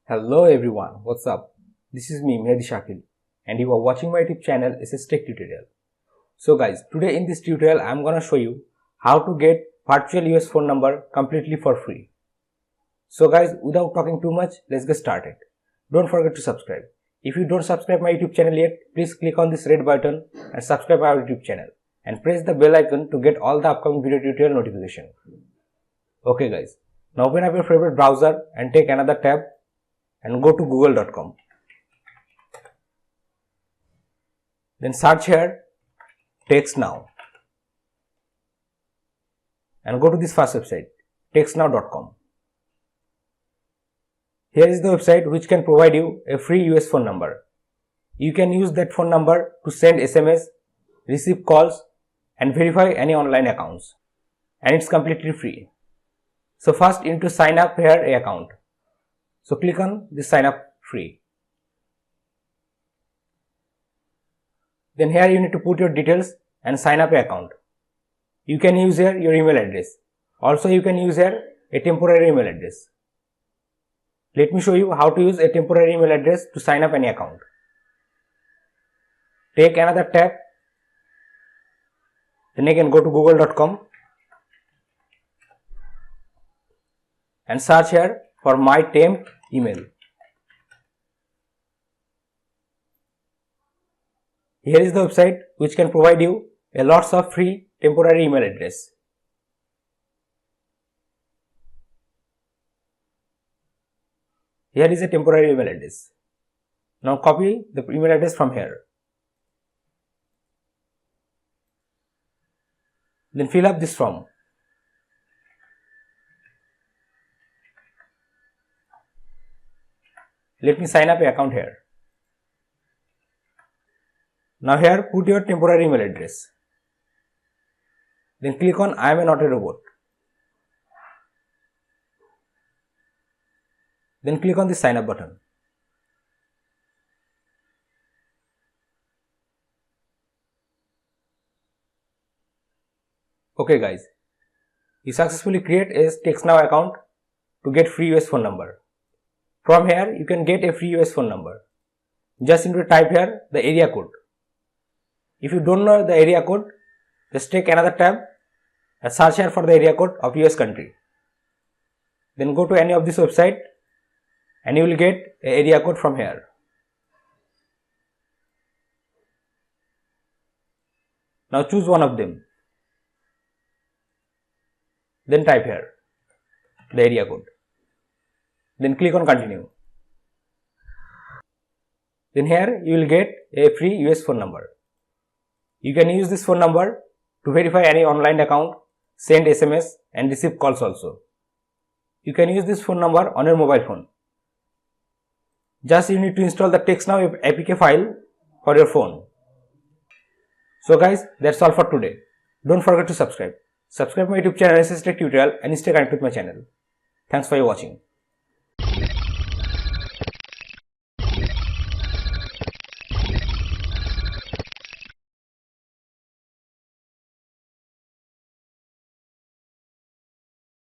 Hello everyone, what's up? This is me Mehdi Shakil and you are watching my YouTube channel SS Tech Tutorial. So guys, today in this tutorial I am gonna show you how to get virtual US phone number completely for free. So guys, without talking too much, let's get started. Don't forget to subscribe. If you don't subscribe my YouTube channel yet, please click on this red button and subscribe our YouTube channel and press the bell icon to get all the upcoming video tutorial notification. Okay guys, now open up your favorite browser and take another tab and go to google.com. Then search here TextNow and go to this first website textnow.com. Here is the website which can provide you a free US phone number. You can use that phone number to send SMS, receive calls and verify any online accounts, and it's completely free. So first you need to sign up here an account. So click on this sign up free. Then here you need to put your details and sign up an account. You can use here your email address. Also you can use here a temporary email address. Let me show you how to use a temporary email address to sign up any account. Take another tab. Then again go to google.com and search here for my temp email. Here is the website which can provide you a lots of free temporary email address. Here is a temporary email address. Now copy the email address from here. Then fill up this form. Let me sign up an account here. Now here put your temporary email address. Then click on I am not a robot. Then click on the sign up button. Okay guys, you successfully create a TextNow account to get free US phone number. From here you can get a free US phone number. Just need to type here the area code. If you don't know the area code, just take another tab and search here for the area code of US country. Then go to any of this website and you will get an area code from here. Now choose one of them. Then type here the area code. Then click on continue. Then here you will get a free US phone number. You can use this phone number to verify any online account, send SMS and receive calls also. You can use this phone number on your mobile phone. Just you need to install the TextNow APK file for your phone. So guys, that's all for today. Don't forget to subscribe. Subscribe my YouTube channel SS Tech Tutorial and stay connected with my channel. Thanks for your watching.